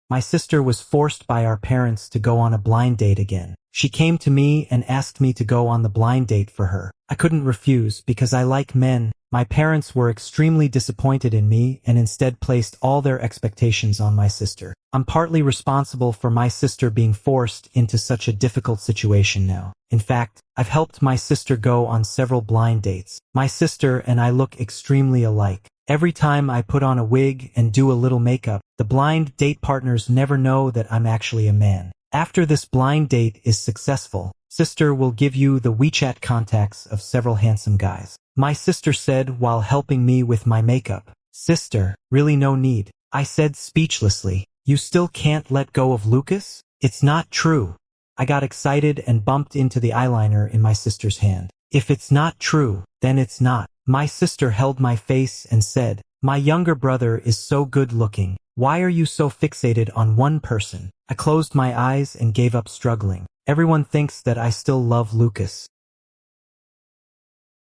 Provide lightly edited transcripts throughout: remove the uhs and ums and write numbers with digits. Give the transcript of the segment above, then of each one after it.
My sister was forced by our parents to go on a blind date again. She came to me and asked me to go on the blind date for her. I couldn't refuse because I like men. My parents were extremely disappointed in me and instead placed all their expectations on my sister. I'm partly responsible for my sister being forced into such a difficult situation now. In fact, I've helped my sister go on several blind dates. My sister and I look extremely alike. Every time I put on a wig and do a little makeup, the blind date partners never know that I'm actually a man. After this blind date is successful, sister will give you the WeChat contacts of several handsome guys. My sister said while helping me with my makeup, "Sister, really no need." I said speechlessly, "You still can't let go of Lucas?" "It's not true." I got excited and bumped into the eyeliner in my sister's hand. "If it's not true, then it's not." My sister held my face and said, "My younger brother is so good looking. Why are you so fixated on one person?" I closed my eyes and gave up struggling. Everyone thinks that I still love Lucas.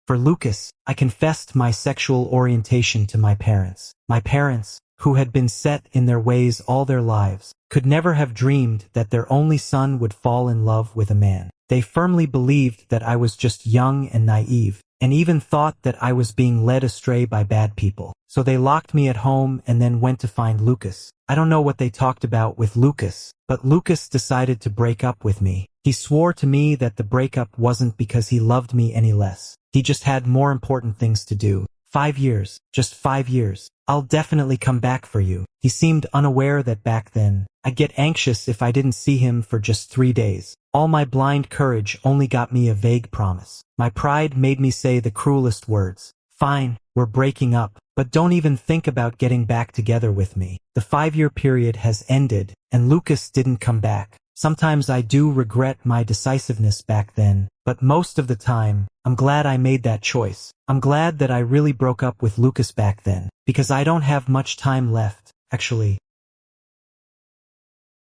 For Lucas, I confessed my sexual orientation to my parents. My parents, who had been set in their ways all their lives, could never have dreamed that their only son would fall in love with a man. They firmly believed that I was just young and naive, and even thought that I was being led astray by bad people. So they locked me at home and then went to find Lucas. I don't know what they talked about with Lucas, but Lucas decided to break up with me. He swore to me that the breakup wasn't because he loved me any less. He just had more important things to do. 5 years, just 5 years. "I'll definitely come back for you." He seemed unaware that back then, I'd get anxious if I didn't see him for just 3 days. All my blind courage only got me a vague promise. My pride made me say the cruelest words. "Fine, we're breaking up, but don't even think about getting back together with me." The 5-year period has ended, and Lucas didn't come back. Sometimes I do regret my decisiveness back then, but most of the time, I'm glad I made that choice. I'm glad that I really broke up with Lucas back then, because I don't have much time left, actually.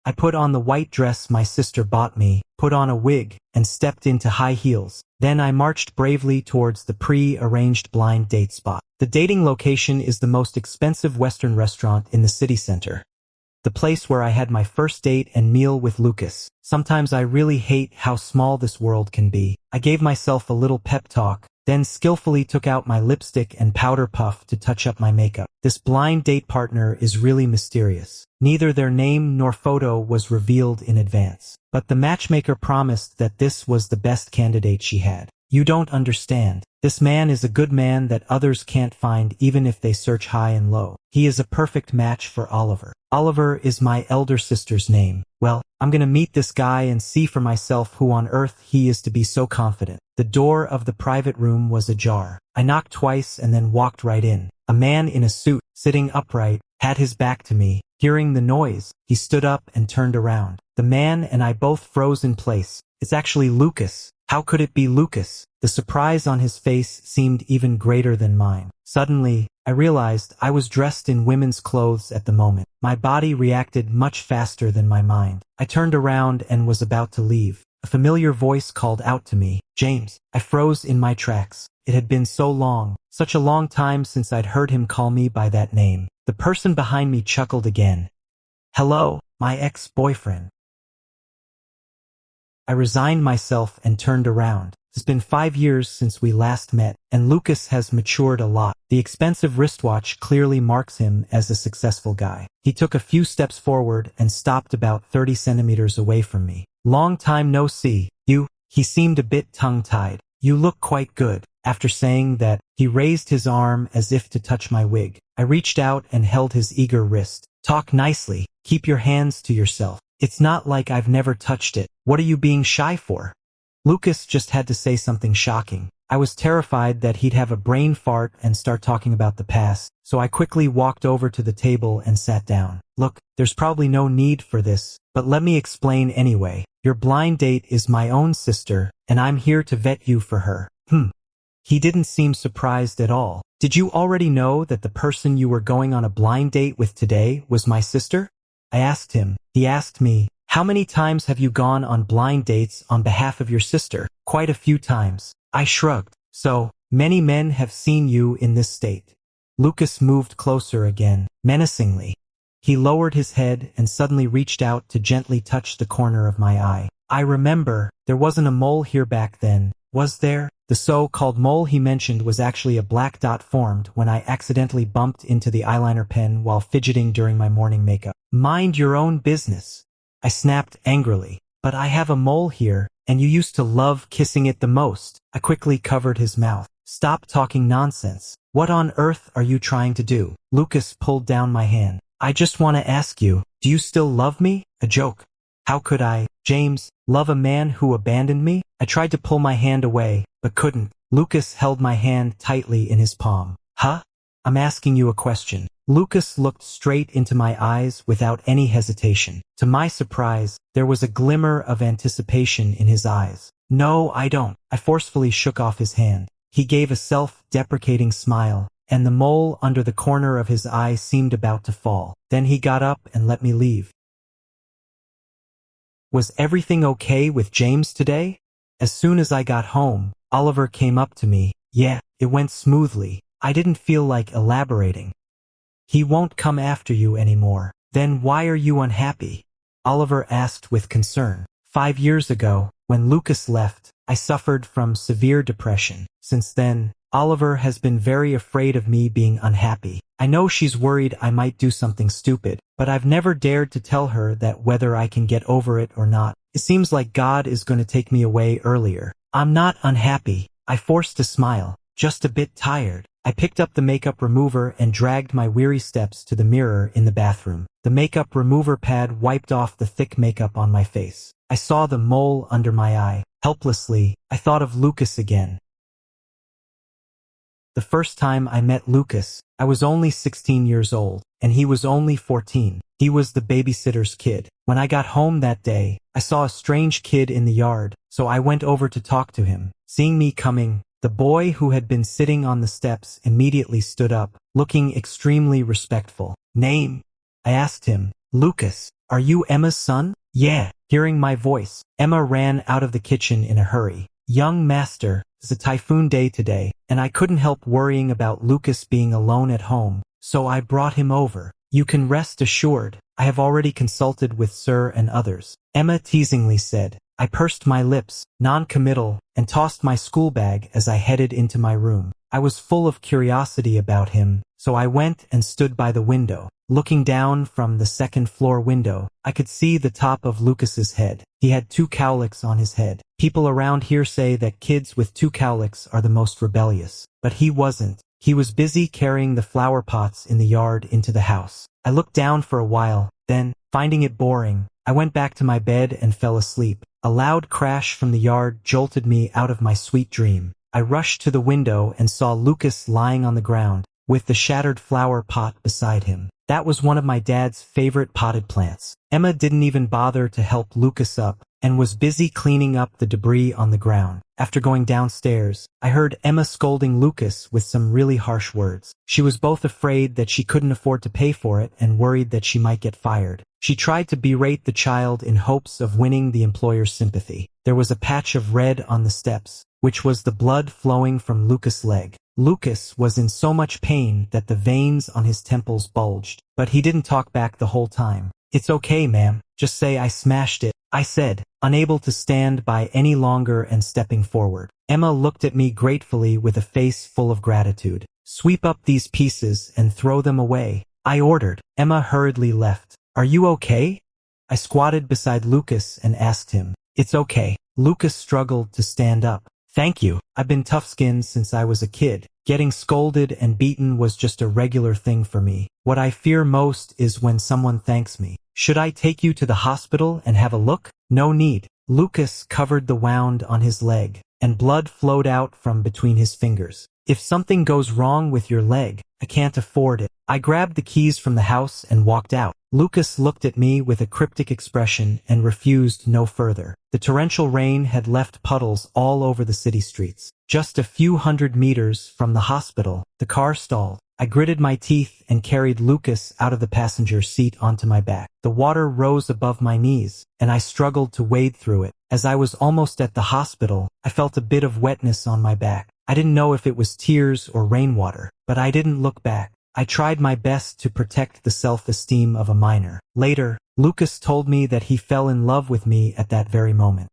I put on the white dress my sister bought me, put on a wig, and stepped into high heels. Then I marched bravely towards the pre-arranged blind date spot. The dating location is the most expensive Western restaurant in the city center. The place where I had my first date and meal with Lucas. Sometimes I really hate how small this world can be. I gave myself a little pep talk, then skillfully took out my lipstick and powder puff to touch up my makeup. This blind date partner is really mysterious. Neither their name nor photo was revealed in advance. But the matchmaker promised that this was the best candidate she had. You don't understand. This man is a good man that others can't find even if they search high and low. He is a perfect match for Oliver. Oliver is my elder sister's name. Well, I'm gonna meet this guy and see for myself who on earth he is to be so confident. The door of the private room was ajar. I knocked twice and then walked right in. A man in a suit, sitting upright, had his back to me. Hearing the noise, he stood up and turned around. The man and I both froze in place. It's actually Lucas. How could it be Lucas? The surprise on his face seemed even greater than mine. Suddenly, I realized I was dressed in women's clothes at the moment. My body reacted much faster than my mind. I turned around and was about to leave. A familiar voice called out to me, "James." I froze in my tracks. It had been so long, such a long time since I'd heard him call me by that name. The person behind me chuckled again. "Hello, my ex-boyfriend." I resigned myself and turned around. It's been 5 years since we last met, and Lucas has matured a lot. The expensive wristwatch clearly marks him as a successful guy. He took a few steps forward and stopped about 30 centimeters away from me. "Long time no see. He seemed a bit tongue-tied. "You look quite good." After saying that, he raised his arm as if to touch my wig. I reached out and held his eager wrist. "Talk nicely. Keep your hands to yourself. It's not like I've never touched it. What are you being shy for?" Lucas just had to say something shocking. I was terrified that he'd have a brain fart and start talking about the past, so I quickly walked over to the table and sat down. "Look, there's probably no need for this, but let me explain anyway. Your blind date is my own sister, and I'm here to vet you for her." He didn't seem surprised at all. "Did you already know that the person you were going on a blind date with today was my sister?" I asked him. He asked me, "How many times have you gone on blind dates on behalf of your sister?" "Quite a few times." I shrugged. "So, many men have seen you in this state." Lucas moved closer again, menacingly. He lowered his head and suddenly reached out to gently touch the corner of my eye. I remember, there wasn't a mole here back then, was there? The so-called mole he mentioned was actually a black dot formed when I accidentally bumped into the eyeliner pen while fidgeting during my morning makeup. Mind your own business, I snapped angrily. But I have a mole here, and you used to love kissing it the most. I quickly covered his mouth. Stop talking nonsense. What on earth are you trying to do? Lucas pulled down my hand. I just want to ask you, do you still love me? A joke. How could I, James, love a man who abandoned me? I tried to pull my hand away, but couldn't. Lucas held my hand tightly in his palm. Huh? I'm asking you a question. Lucas looked straight into my eyes without any hesitation. To my surprise, there was a glimmer of anticipation in his eyes. No, I don't. I forcefully shook off his hand. He gave a self-deprecating smile, and the mole under the corner of his eye seemed about to fall. Then he got up and let me leave. Was everything okay with James today? As soon as I got home, Oliver came up to me. Yeah, it went smoothly. I didn't feel like elaborating. He won't come after you anymore. Then why are you unhappy? Oliver asked with concern. 5 years ago, when Lucas left, I suffered from severe depression. Since then, Oliver has been very afraid of me being unhappy. I know she's worried I might do something stupid, but I've never dared to tell her that whether I can get over it or not. It seems like God is going to take me away earlier. I'm not unhappy. I forced a smile, just a bit tired. I picked up the makeup remover and dragged my weary steps to the mirror in the bathroom. The makeup remover pad wiped off the thick makeup on my face. I saw the mole under my eye. Helplessly, I thought of Lucas again. The first time I met Lucas, I was only 16 years old, and he was only 14. He was the babysitter's kid. When I got home that day, I saw a strange kid in the yard, so I went over to talk to him. Seeing me coming, the boy who had been sitting on the steps immediately stood up, looking extremely respectful. Name? I asked him. Lucas. Are you Emma's son? Yeah. Hearing my voice, Emma ran out of the kitchen in a hurry. Young master, it's a typhoon day today, and I couldn't help worrying about Lucas being alone at home, so I brought him over. You can rest assured, I have already consulted with Sir and others, Emma teasingly said. I pursed my lips, non-committal, and tossed my school bag as I headed into my room. I was full of curiosity about him, so I went and stood by the window. Looking down from the second-floor window, I could see the top of Lucas's head. He had 2 cowlicks on his head. People around here say that kids with 2 cowlicks are the most rebellious. But he wasn't. He was busy carrying the flower pots in the yard into the house. I looked down for a while, then, finding it boring, I went back to my bed and fell asleep. A loud crash from the yard jolted me out of my sweet dream. I rushed to the window and saw Lucas lying on the ground, with the shattered flower pot beside him. That was one of my dad's favorite potted plants. Emma didn't even bother to help Lucas up, and was busy cleaning up the debris on the ground. After going downstairs, I heard Emma scolding Lucas with some really harsh words. She was both afraid that she couldn't afford to pay for it and worried that she might get fired. She tried to berate the child in hopes of winning the employer's sympathy. There was a patch of red on the steps, which was the blood flowing from Lucas' leg. Lucas was in so much pain that the veins on his temples bulged, but he didn't talk back the whole time. It's okay, ma'am. Just say I smashed it, I said, unable to stand by any longer and stepping forward. Emma looked at me gratefully with a face full of gratitude. Sweep up these pieces and throw them away, I ordered. Emma hurriedly left. Are you okay? I squatted beside Lucas and asked him. It's okay. Lucas struggled to stand up. Thank you. I've been tough-skinned since I was a kid. Getting scolded and beaten was just a regular thing for me. What I fear most is when someone thanks me. Should I take you to the hospital and have a look? No need. Lucas covered the wound on his leg, and blood flowed out from between his fingers. If something goes wrong with your leg, I can't afford it. I grabbed the keys from the house and walked out. Lucas looked at me with a cryptic expression and refused no further. The torrential rain had left puddles all over the city streets. Just a few hundred meters from the hospital, the car stalled. I gritted my teeth and carried Lucas out of the passenger seat onto my back. The water rose above my knees, and I struggled to wade through it. As I was almost at the hospital, I felt a bit of wetness on my back. I didn't know if it was tears or rainwater, but I didn't look back. I tried my best to protect the self-esteem of a minor. Later, Lucas told me that he fell in love with me at that very moment.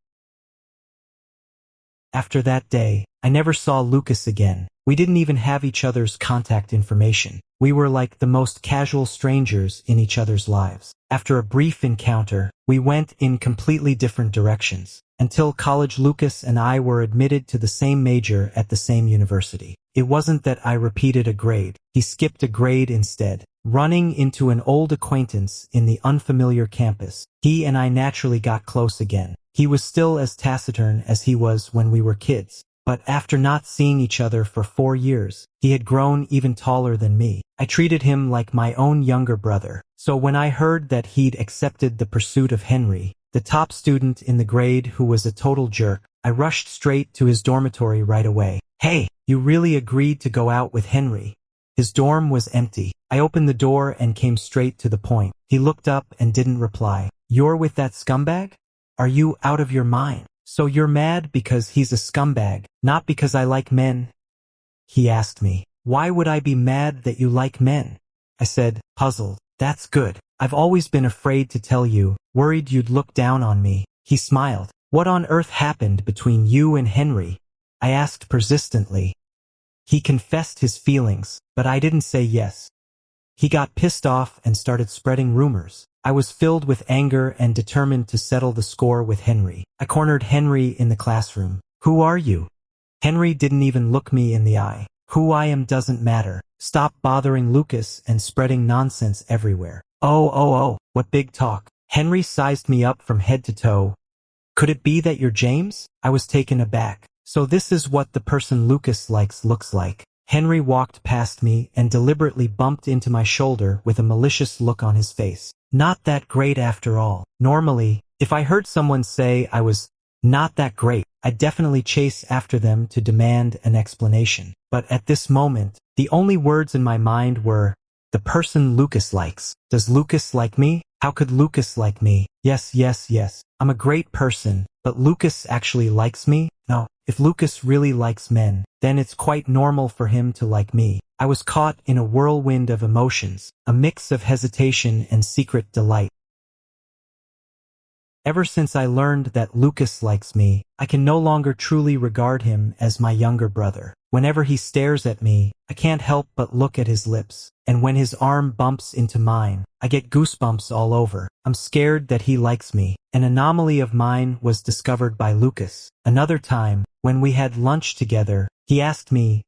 After that day, I never saw Lucas again. We didn't even have each other's contact information. We were like the most casual strangers in each other's lives. After a brief encounter, we went in completely different directions. Until college, Lucas and I were admitted to the same major at the same university. It wasn't that I repeated a grade. He skipped a grade instead. Running into an old acquaintance in the unfamiliar campus, he and I naturally got close again. He was still as taciturn as he was when we were kids. But after not seeing each other for 4 years, he had grown even taller than me. I treated him like my own younger brother. So when I heard that he'd accepted the pursuit of Henry, the top student in the grade who was a total jerk, I rushed straight to his dormitory right away. "Hey, you really agreed to go out with Henry?" His dorm was empty. I opened the door and came straight to the point. He looked up and didn't reply. "You're with that scumbag? Are you out of your mind? So you're mad because he's a scumbag, not because I like men?" He asked me. "Why would I be mad that you like men?" I said, puzzled. "That's good. I've always been afraid to tell you, worried you'd look down on me." He smiled. "What on earth happened between you and Henry?" I asked persistently. He confessed his feelings, but I didn't say yes. He got pissed off and started spreading rumors. I was filled with anger and determined to settle the score with Henry. I cornered Henry in the classroom. "Who are you?" Henry didn't even look me in the eye. "Who I am doesn't matter. Stop bothering Lucas and spreading nonsense everywhere." Oh, what big talk. Henry sized me up from head to toe. "Could it be that you're James?" I was taken aback. "So this is what the person Lucas likes looks like." Henry walked past me and deliberately bumped into my shoulder with a malicious look on his face. Not that great after all. Normally, if I heard someone say I was not that great, I'd definitely chase after them to demand an explanation. But at this moment, the only words in my mind were, the person Lucas likes. Does Lucas like me? How could Lucas like me? Yes. I'm a great person, but Lucas actually likes me? No. If Lucas really likes men, then it's quite normal for him to like me. I was caught in a whirlwind of emotions, a mix of hesitation and secret delight. Ever since I learned that Lucas likes me, I can no longer truly regard him as my younger brother. Whenever he stares at me, I can't help but look at his lips. And when his arm bumps into mine, I get goosebumps all over. I'm scared that he likes me. An anomaly of mine was discovered by Lucas. Another time, when we had lunch together, he asked me,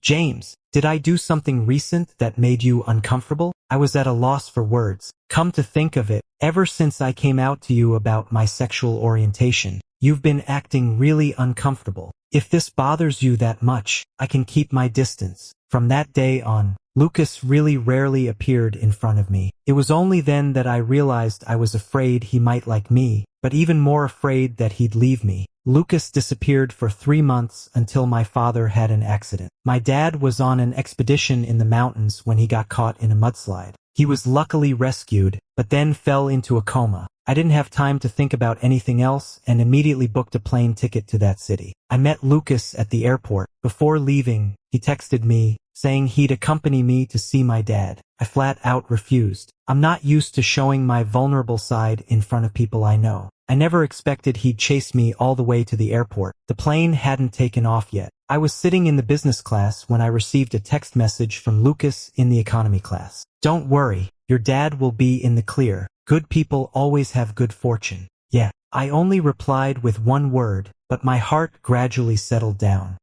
"James, did I do something recent that made you uncomfortable?" I was at a loss for words. Come to think of it, ever since I came out to you about my sexual orientation, you've been acting really uncomfortable. If this bothers you that much, I can keep my distance. From that day on, Lucas really rarely appeared in front of me. It was only then that I realized I was afraid he might like me, but even more afraid that he'd leave me. Lucas disappeared for 3 months until my father had an accident. My dad was on an expedition in the mountains when he got caught in a mudslide. He was luckily rescued, but then fell into a coma. I didn't have time to think about anything else and immediately booked a plane ticket to that city. I met Lucas at the airport. Before leaving, he texted me, saying he'd accompany me to see my dad. I flat out refused. I'm not used to showing my vulnerable side in front of people I know. I never expected he'd chase me all the way to the airport. The plane hadn't taken off yet. I was sitting in the business class when I received a text message from Lucas in the economy class. "Don't worry, your dad will be in the clear. Good people always have good fortune." Yeah, I only replied with one word, but my heart gradually settled down.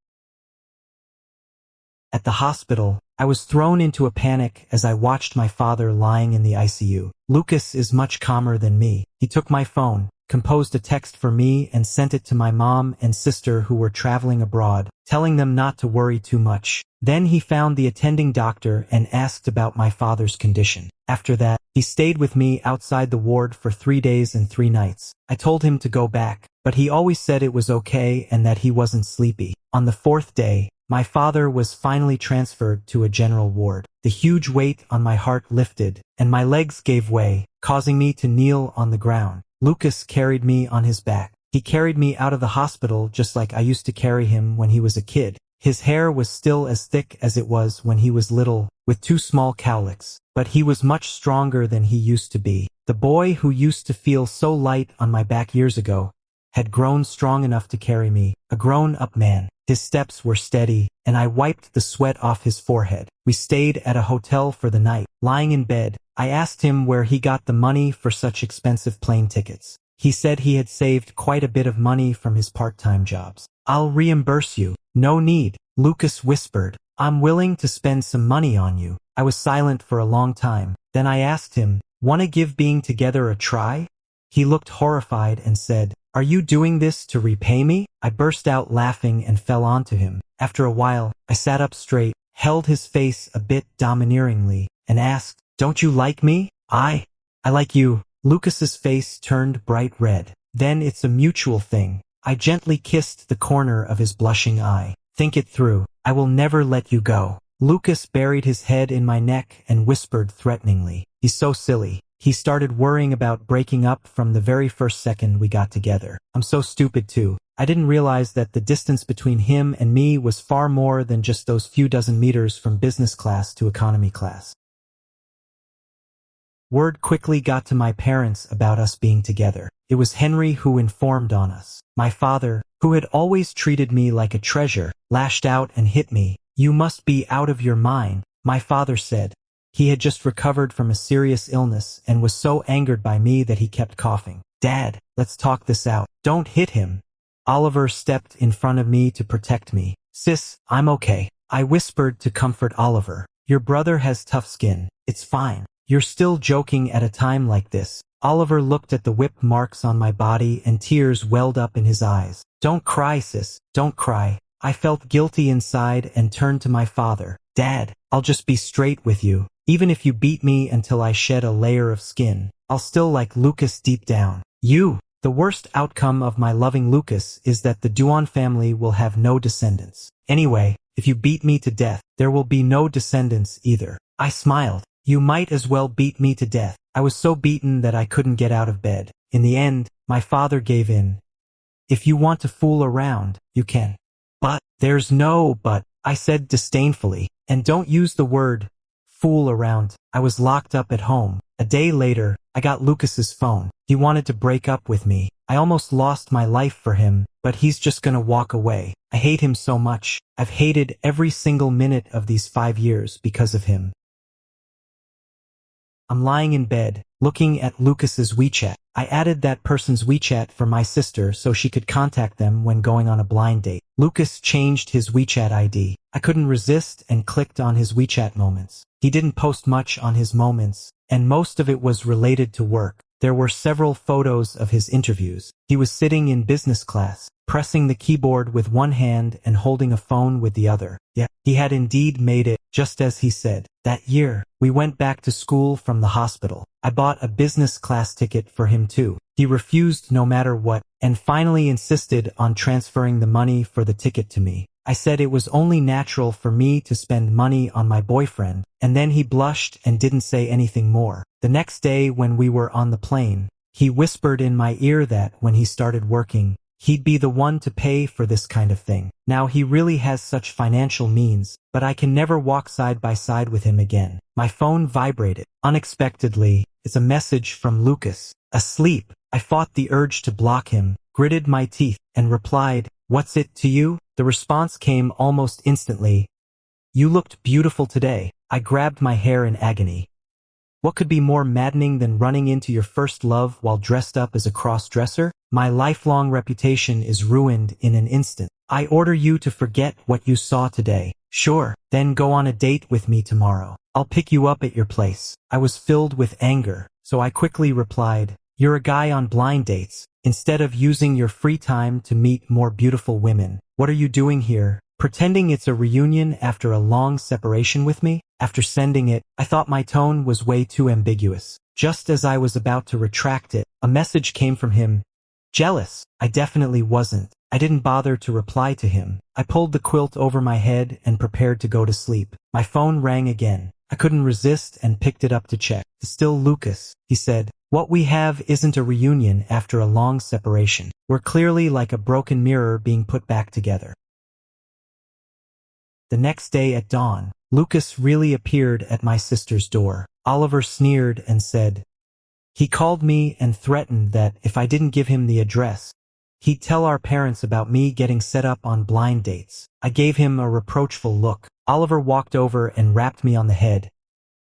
At the hospital, I was thrown into a panic as I watched my father lying in the ICU. Lucas is much calmer than me. He took my phone, composed a text for me and sent it to my mom and sister who were traveling abroad, telling them not to worry too much. Then he found the attending doctor and asked about my father's condition. After that, he stayed with me outside the ward for 3 days and 3 nights. I told him to go back, but he always said it was okay and that he wasn't sleepy. On the 4th day, my father was finally transferred to a general ward. The huge weight on my heart lifted, and my legs gave way, causing me to kneel on the ground. Lucas carried me on his back. He carried me out of the hospital just like I used to carry him when he was a kid. His hair was still as thick as it was when he was little, with 2 small cowlicks, but he was much stronger than he used to be. The boy who used to feel so light on my back years ago had grown strong enough to carry me, a grown-up man. His steps were steady, and I wiped the sweat off his forehead. We stayed at a hotel for the night. Lying in bed, I asked him where he got the money for such expensive plane tickets. He said he had saved quite a bit of money from his part-time jobs. "I'll reimburse you." "No need," Lucas whispered. "I'm willing to spend some money on you." I was silent for a long time. Then I asked him, "Wanna give being together a try?" He looked horrified and said, "Are you doing this to repay me?" I burst out laughing and fell onto him. After a while, I sat up straight, held his face a bit domineeringly, and asked, "Don't you like me?" I like you." Lucas's face turned bright red. "Then it's a mutual thing." I gently kissed the corner of his blushing eye. "Think it through. I will never let you go." Lucas buried his head in my neck and whispered threateningly, "He's so silly. He started worrying about breaking up from the very first second we got together. I'm so stupid too. I didn't realize that the distance between him and me was far more than just those few dozen meters from business class to economy class." Word quickly got to my parents about us being together. It was Henry who informed on us. My father, who had always treated me like a treasure, lashed out and hit me. "You must be out of your mind," my father said. He had just recovered from a serious illness and was so angered by me that he kept coughing. "Dad, let's talk this out. Don't hit him." Oliver stepped in front of me to protect me. "Sis, I'm okay," I whispered to comfort Oliver. "Your brother has tough skin. It's fine. You're still joking at a time like this." Oliver looked at the whip marks on my body and tears welled up in his eyes. "Don't cry, sis. Don't cry." I felt guilty inside and turned to my father. "Dad, I'll just be straight with you. Even if you beat me until I shed a layer of skin, I'll still like Lucas deep down. You." The worst outcome of my loving Lucas is that the Duan family will have no descendants. Anyway, if you beat me to death, there will be no descendants either. I smiled. "You might as well beat me to death." I was so beaten that I couldn't get out of bed. In the end, my father gave in. "If you want to fool around, you can." "But, there's no but," I said disdainfully. "And don't use the word fool around." I was locked up at home. A day later, I got Lucas's phone. He wanted to break up with me. I almost lost my life for him, but he's just gonna walk away. I hate him so much. I've hated every single minute of these 5 years because of him. I'm lying in bed, looking at Lucas's WeChat. I added that person's WeChat for my sister so she could contact them when going on a blind date. Lucas changed his WeChat ID. I couldn't resist and clicked on his WeChat moments. He didn't post much on his moments, and most of it was related to work. There were several photos of his interviews. He was sitting in business class, pressing the keyboard with one hand and holding a phone with the other. Yeah, he had indeed made it, just as he said. That year, we went back to school from the hospital. I bought a business class ticket for him too. He refused no matter what, and finally insisted on transferring the money for the ticket to me. I said it was only natural for me to spend money on my boyfriend, and then he blushed and didn't say anything more. The next day when we were on the plane, he whispered in my ear that when he started working, he'd be the one to pay for this kind of thing. Now he really has such financial means, but I can never walk side by side with him again. My phone vibrated. Unexpectedly, it's a message from Lucas. Asleep, I fought the urge to block him, gritted my teeth, and replied, "What's it to you?" The response came almost instantly. "You looked beautiful today." I grabbed my hair in agony. What could be more maddening than running into your first love while dressed up as a cross-dresser? My lifelong reputation is ruined in an instant. "I order you to forget what you saw today." "Sure, then go on a date with me tomorrow. I'll pick you up at your place." I was filled with anger, so I quickly replied, "You're a guy on blind dates. Instead of using your free time to meet more beautiful women, what are you doing here? Pretending it's a reunion after a long separation with me?" After sending it, I thought my tone was way too ambiguous. Just as I was about to retract it, a message came from him. Jealous? I definitely wasn't. I didn't bother to reply to him. I pulled the quilt over my head and prepared to go to sleep. My phone rang again. I couldn't resist and picked it up to check. "Still Lucas," he said. "What we have isn't a reunion after a long separation. We're clearly like a broken mirror being put back together." The next day at dawn, Lucas really appeared at my sister's door. Oliver sneered and said, he called me and threatened that if I didn't give him the address, he'd tell our parents about me getting set up on blind dates. I gave him a reproachful look. Oliver walked over and rapped me on the head.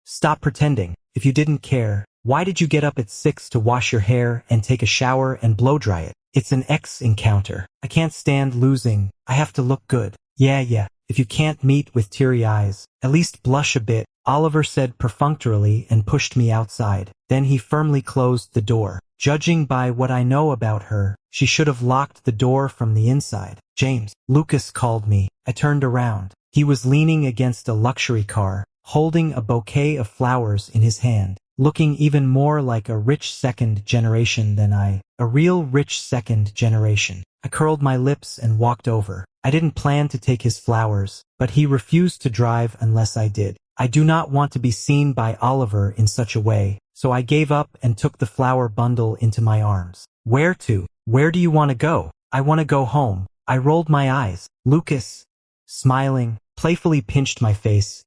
Stop pretending. If you didn't care, why did you get up at 6 to wash your hair and take a shower and blow dry it? It's an ex encounter. I can't stand losing. I have to look good. Yeah. If you can't meet with teary eyes, at least blush a bit, Oliver said perfunctorily and pushed me outside. Then he firmly closed the door. Judging by what I know about her, she should have locked the door from the inside. James, Lucas called me. I turned around. He was leaning against a luxury car, holding a bouquet of flowers in his hand, looking even more like a rich second generation than I. A real rich second generation. I curled my lips and walked over. I didn't plan to take his flowers, but he refused to drive unless I did. I do not want to be seen by Oliver in such a way, so I gave up and took the flower bundle into my arms. Where to? Where do you want to go? I want to go home. I rolled my eyes. Lucas, smiling, playfully pinched my face.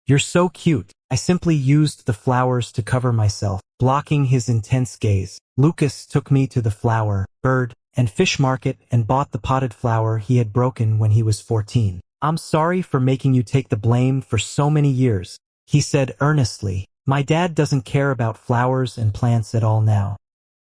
You're so cute. I simply used the flowers to cover myself, blocking his intense gaze. Lucas took me to the flower, bird, and fish market and bought the potted flower he had broken when he was 14. I'm sorry for making you take the blame for so many years, he said earnestly. My dad doesn't care about flowers and plants at all now.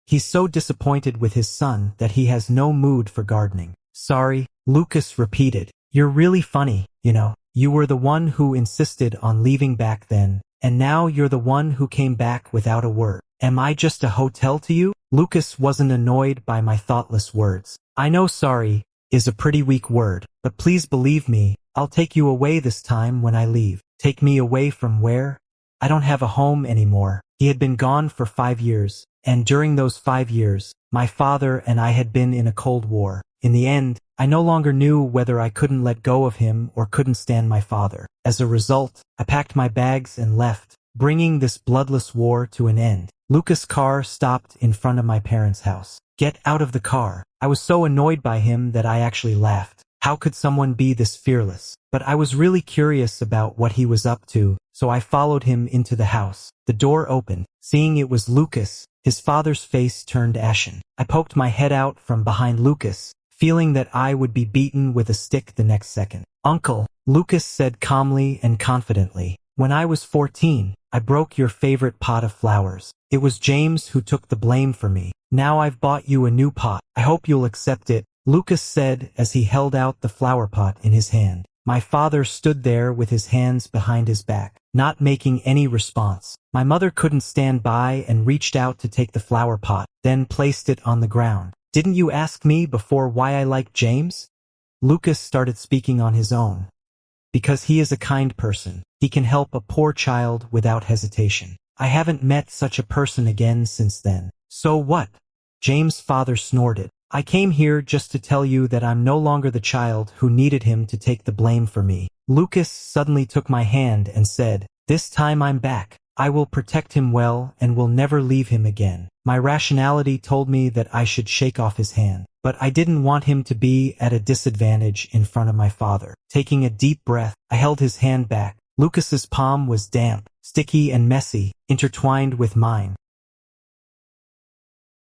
He's so disappointed with his son that he has no mood for gardening. Sorry, Lucas repeated. You're really funny, you know. You were the one who insisted on leaving back then, and now you're the one who came back without a word. Am I just a hotel to you? Lucas wasn't annoyed by my thoughtless words. I know sorry is a pretty weak word, but please believe me, I'll take you away this time when I leave. Take me away from where? I don't have a home anymore. He had been gone for 5 years, and during those 5 years, my father and I had been in a cold war. In the end, I no longer knew whether I couldn't let go of him or couldn't stand my father. As a result, I packed my bags and left, bringing this bloodless war to an end. Lucas' car stopped in front of my parents' house. Get out of the car. I was so annoyed by him that I actually laughed. How could someone be this fearless? But I was really curious about what he was up to, so I followed him into the house. The door opened. Seeing it was Lucas, his father's face turned ashen. I poked my head out from behind Lucas, feeling that I would be beaten with a stick the next second. Uncle, Lucas said calmly and confidently, when I was 14, I broke your favorite pot of flowers. It was James who took the blame for me. Now I've bought you a new pot. I hope you'll accept it, Lucas said as he held out the flower pot in his hand. My father stood there with his hands behind his back, not making any response. My mother couldn't stand by and reached out to take the flower pot, then placed it on the ground. Didn't you ask me before why I like James? Lucas started speaking on his own. Because he is a kind person. He can help a poor child without hesitation. I haven't met such a person again since then. So what? James' father snorted. I came here just to tell you that I'm no longer the child who needed him to take the blame for me. Lucas suddenly took my hand and said, this time I'm back. I will protect him well and will never leave him again. My rationality told me that I should shake off his hand, but I didn't want him to be at a disadvantage in front of my father. Taking a deep breath, I held his hand back. Lucas's palm was damp, sticky and messy, intertwined with mine.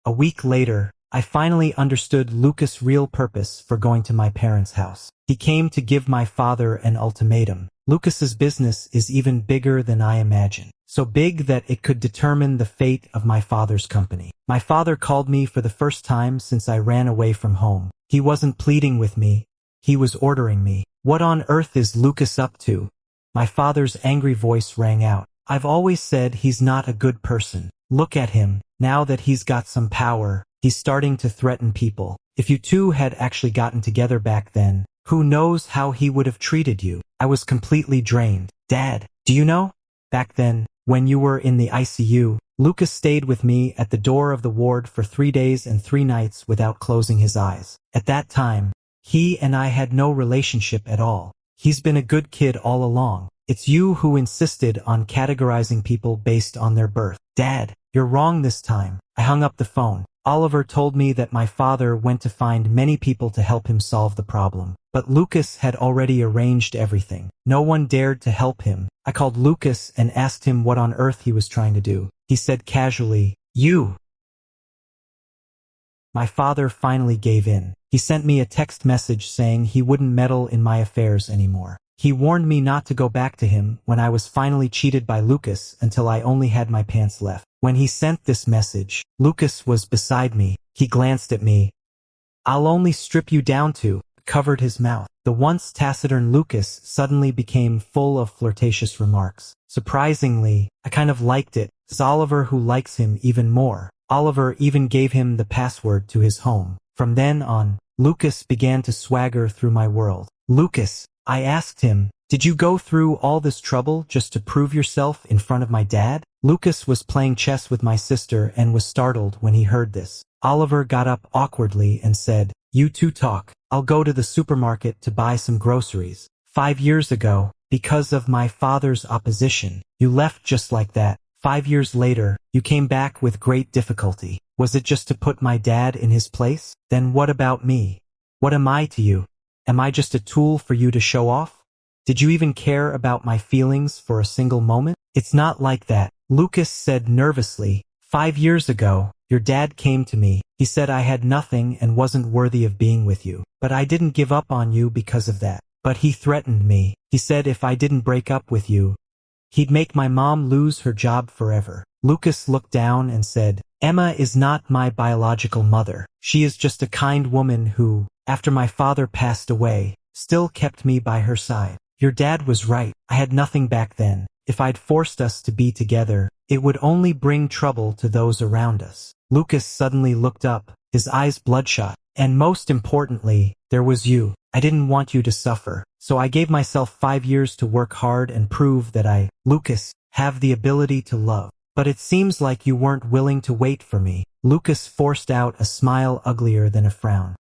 A week later, I finally understood Lucas' real purpose for going to my parents' house. He came to give my father an ultimatum. Lucas's business is even bigger than I imagined. So big that it could determine the fate of my father's company. My father called me for the first time since I ran away from home. He wasn't pleading with me. He was ordering me. What on earth is Lucas up to? My father's angry voice rang out. I've always said he's not a good person. Look at him. Now that he's got some power, he's starting to threaten people. If you two had actually gotten together back then, who knows how he would have treated you? I was completely drained. Dad, do you know? Back then, when you were in the ICU, Lucas stayed with me at the door of the ward for 3 days and 3 nights without closing his eyes. At that time, he and I had no relationship at all. He's been a good kid all along. It's you who insisted on categorizing people based on their birth. Dad, you're wrong this time. I hung up the phone. Oliver told me that my father went to find many people to help him solve the problem. But Lucas had already arranged everything. No one dared to help him. I called Lucas and asked him what on earth he was trying to do. He said casually, "You." My father finally gave in. He sent me a text message saying he wouldn't meddle in my affairs anymore. He warned me not to go back to him when I was finally cheated by Lucas until I only had my pants left. When he sent this message, Lucas was beside me. He glanced at me. "I'll only strip you down to," covered his mouth. The once taciturn Lucas suddenly became full of flirtatious remarks. Surprisingly, I kind of liked it. It's Oliver who likes him even more. Oliver even gave him the password to his home. From then on, Lucas began to swagger through my world. "Lucas," I asked him, "did you go through all this trouble just to prove yourself in front of my dad?" Lucas was playing chess with my sister and was startled when he heard this. Oliver got up awkwardly and said, "You two talk. I'll go to the supermarket to buy some groceries. 5 years ago, because of my father's opposition, you left just like that. 5 years later, you came back with great difficulty. Was it just to put my dad in his place? Then what about me? What am I to you? Am I just a tool for you to show off? Did you even care about my feelings for a single moment?" "It's not like that," Lucas said nervously. 5 years ago, your dad came to me. He said I had nothing and wasn't worthy of being with you. But I didn't give up on you because of that. But he threatened me. He said if I didn't break up with you, he'd make my mom lose her job forever." Lucas looked down and said, "Emma is not my biological mother. She is just a kind woman who, after my father passed away, still kept me by her side. Your dad was right. I had nothing back then. If I'd forced us to be together, it would only bring trouble to those around us." Lucas suddenly looked up, his eyes bloodshot. "And most importantly, there was you. I didn't want you to suffer, so I gave myself 5 years to work hard and prove that I, Lucas, have the ability to love. But it seems like you weren't willing to wait for me." Lucas forced out a smile uglier than a frown.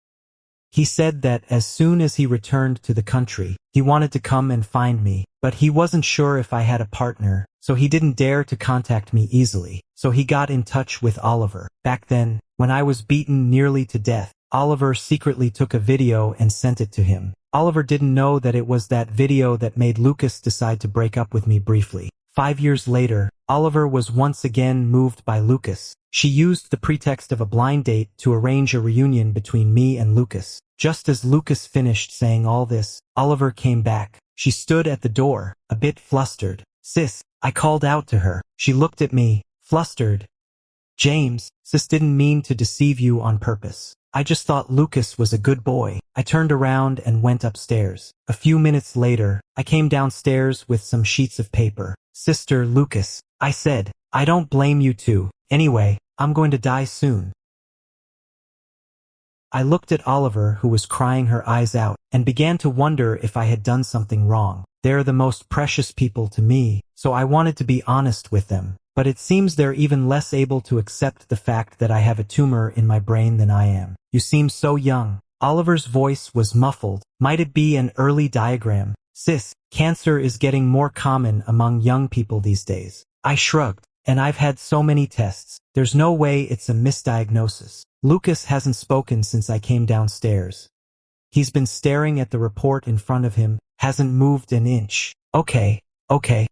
He said that as soon as he returned to the country, he wanted to come and find me, but he wasn't sure if I had a partner, so he didn't dare to contact me easily. So he got in touch with Oliver. Back then, when I was beaten nearly to death, Oliver secretly took a video and sent it to him. Oliver didn't know that it was that video that made Lucas decide to break up with me briefly. 5 years later, Oliver was once again moved by Lucas. She used the pretext of a blind date to arrange a reunion between me and Lucas. Just as Lucas finished saying all this, Oliver came back. She stood at the door, a bit flustered. "Sis," I called out to her. She looked at me, flustered. "James, sis didn't mean to deceive you on purpose. I just thought Lucas was a good boy." I turned around and went upstairs. A few minutes later, I came downstairs with some sheets of paper. "Sister Lucas," I said, "I don't blame you too. Anyway, I'm going to die soon." I looked at Oliver, who was crying her eyes out, and began to wonder if I had done something wrong. They're the most precious people to me, so I wanted to be honest with them. But it seems they're even less able to accept the fact that I have a tumor in my brain than I am. "You seem so young." Oliver's voice was muffled. "Might it be an early diagram? Sis, cancer is getting more common among young people these days." I shrugged. "And I've had so many tests. There's no way it's a misdiagnosis." Lucas hasn't spoken since I came downstairs. He's been staring at the report in front of him, hasn't moved an inch. Okay,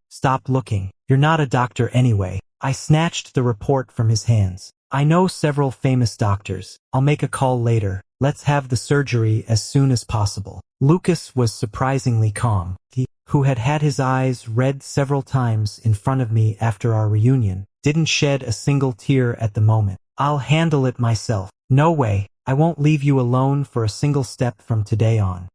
stop looking. You're not a doctor anyway." I snatched the report from his hands. "I know several famous doctors. I'll make a call later. Let's have the surgery as soon as possible." Lucas was surprisingly calm. He, who had had his eyes red several times in front of me after our reunion, didn't shed a single tear at the moment. "I'll handle it myself." "No way. I won't leave you alone for a single step from today on."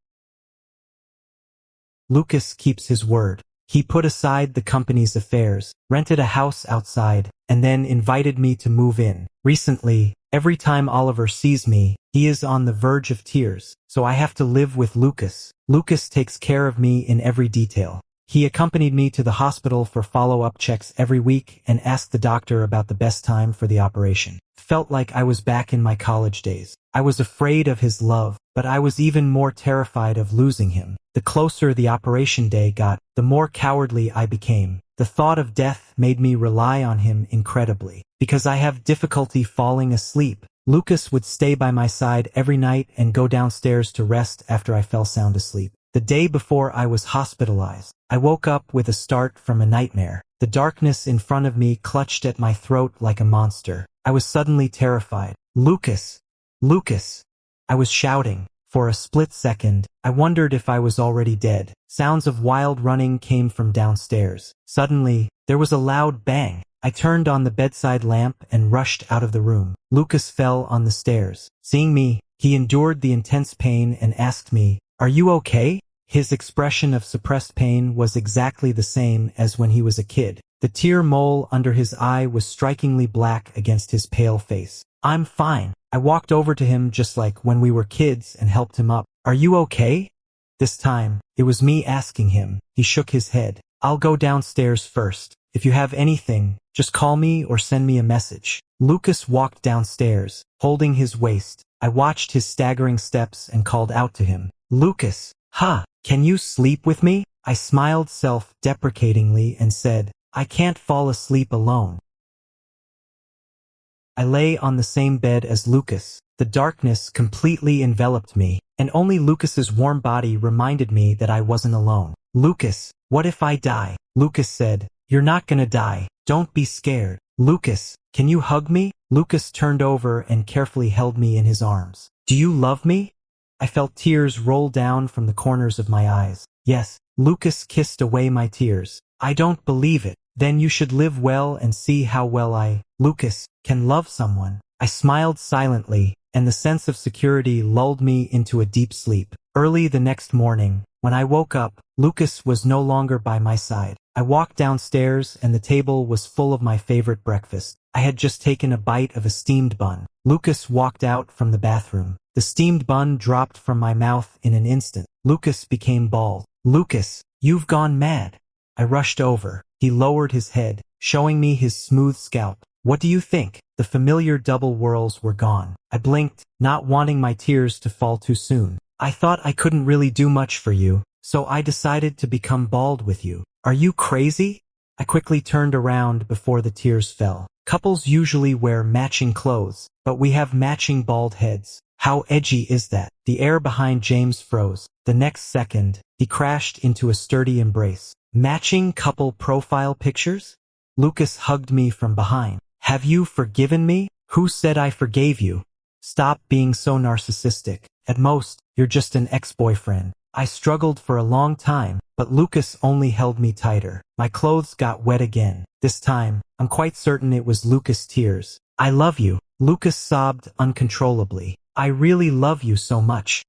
Lucas keeps his word. He put aside the company's affairs, rented a house outside, and then invited me to move in. Recently, every time Oliver sees me, he is on the verge of tears, so I have to live with Lucas. Lucas takes care of me in every detail. He accompanied me to the hospital for follow-up checks every week and asked the doctor about the best time for the operation. Felt like I was back in my college days. I was afraid of his love, but I was even more terrified of losing him. The closer the operation day got, the more cowardly I became. The thought of death made me rely on him incredibly. Because I have difficulty falling asleep, Lucas would stay by my side every night and go downstairs to rest after I fell sound asleep. The day before I was hospitalized, I woke up with a start from a nightmare. The darkness in front of me clutched at my throat like a monster. I was suddenly terrified. Lucas! Lucas! I was shouting. For a split second, I wondered if I was already dead. Sounds of wild running came from downstairs. Suddenly, there was a loud bang. I turned on the bedside lamp and rushed out of the room. Lucas fell on the stairs. Seeing me, he endured the intense pain and asked me, "Are you okay?" His expression of suppressed pain was exactly the same as when he was a kid. The tear mole under his eye was strikingly black against his pale face. "I'm fine." I walked over to him just like when we were kids and helped him up. "Are you okay?" This time, it was me asking him. He shook his head. "I'll go downstairs first. If you have anything, just call me or send me a message." Lucas walked downstairs, holding his waist. I watched his staggering steps and called out to him. "Lucas, can you sleep with me?" I smiled self-deprecatingly and said, "I can't fall asleep alone." I lay on the same bed as Lucas. The darkness completely enveloped me, and only Lucas's warm body reminded me that I wasn't alone. "Lucas, what if I die?" Lucas said, "You're not gonna die. Don't be scared." "Lucas, can you hug me?" Lucas turned over and carefully held me in his arms. "Do you love me?" I felt tears roll down from the corners of my eyes. "Yes." Lucas kissed away my tears. "I don't believe it." "Then you should live well and see how well Lucas, can love someone." I smiled silently, and the sense of security lulled me into a deep sleep. Early the next morning, when I woke up, Lucas was no longer by my side. I walked downstairs and the table was full of my favorite breakfast. I had just taken a bite of a steamed bun. Lucas walked out from the bathroom. The steamed bun dropped from my mouth in an instant. Lucas became bald. "Lucas, you've gone mad." I rushed over. He lowered his head, showing me his smooth scalp. "What do you think?" The familiar double whirls were gone. I blinked, not wanting my tears to fall too soon. "I thought I couldn't really do much for you, so I decided to become bald with you." "Are you crazy?" I quickly turned around before the tears fell. "Couples usually wear matching clothes, but we have matching bald heads. How edgy is that?" The air behind James froze. The next second, he crashed into a sturdy embrace. "Matching couple profile pictures?" Lucas hugged me from behind. "Have you forgiven me?" "Who said I forgave you?" "Stop being so narcissistic. At most, you're just an ex-boyfriend." I struggled for a long time, but Lucas only held me tighter. My clothes got wet again. This time, I'm quite certain it was Lucas' tears. "I love you." Lucas sobbed uncontrollably. "I really love you so much."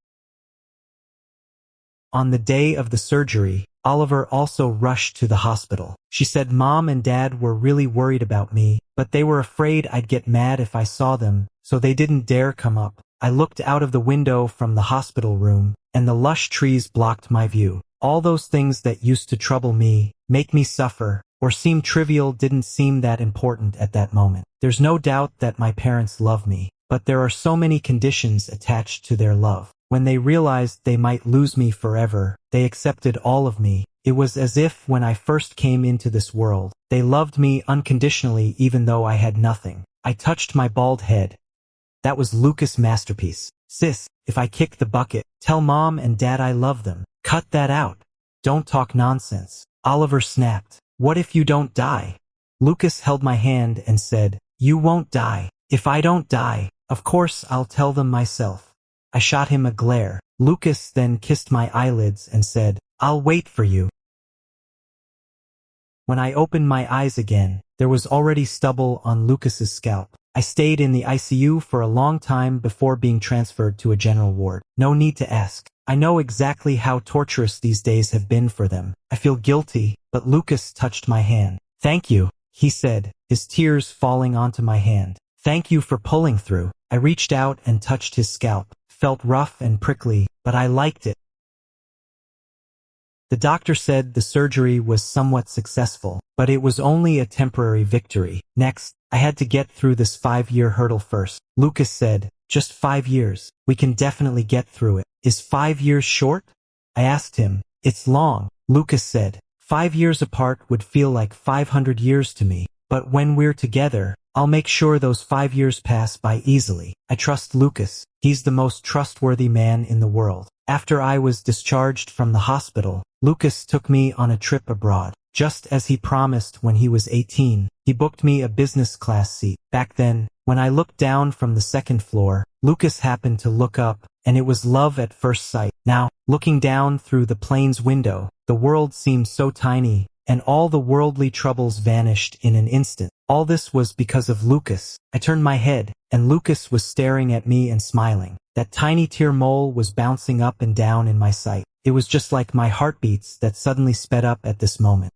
On the day of the surgery, Oliver also rushed to the hospital. She said Mom and Dad were really worried about me, but they were afraid I'd get mad if I saw them, so they didn't dare come up. I looked out of the window from the hospital room, and the lush trees blocked my view. All those things that used to trouble me, make me suffer, or seem trivial didn't seem that important at that moment. There's no doubt that my parents love me, but there are so many conditions attached to their love. When they realized they might lose me forever, they accepted all of me. It was as if when I first came into this world, they loved me unconditionally even though I had nothing. I touched my bald head. That was Lucas' masterpiece. "Sis, if I kick the bucket, tell Mom and Dad I love them." "Cut that out. Don't talk nonsense." Oliver snapped. "What if you don't die?" Lucas held my hand and said, "You won't die." "If I don't die, of course I'll tell them myself." I shot him a glare. Lucas then kissed my eyelids and said, "I'll wait for you." When I opened my eyes again, there was already stubble on Lucas's scalp. I stayed in the ICU for a long time before being transferred to a general ward. No need to ask. I know exactly how torturous these days have been for them. I feel guilty, but Lucas touched my hand. "Thank you," he said, his tears falling onto my hand. "Thank you for pulling through." I reached out and touched his scalp. Felt rough and prickly, but I liked it. The doctor said the surgery was somewhat successful, but it was only a temporary victory. Next, I had to get through this 5-year hurdle first. Lucas said, "Just 5 years. We can definitely get through it." "Is 5 years short?" I asked him. "It's long." Lucas said, 5 years apart would feel like 500 years to me, but when we're together, I'll make sure those 5 years pass by easily. I trust Lucas. He's the most trustworthy man in the world. After I was discharged from the hospital, Lucas took me on a trip abroad. Just as he promised when he was 18, he booked me a business class seat. Back then, when I looked down from the second floor, Lucas happened to look up, and it was love at first sight. Now, looking down through the plane's window, the world seemed so tiny, and all the worldly troubles vanished in an instant. All this was because of Lucas. I turned my head, and Lucas was staring at me and smiling. That tiny tear mole was bouncing up and down in my sight. It was just like my heartbeats that suddenly sped up at this moment.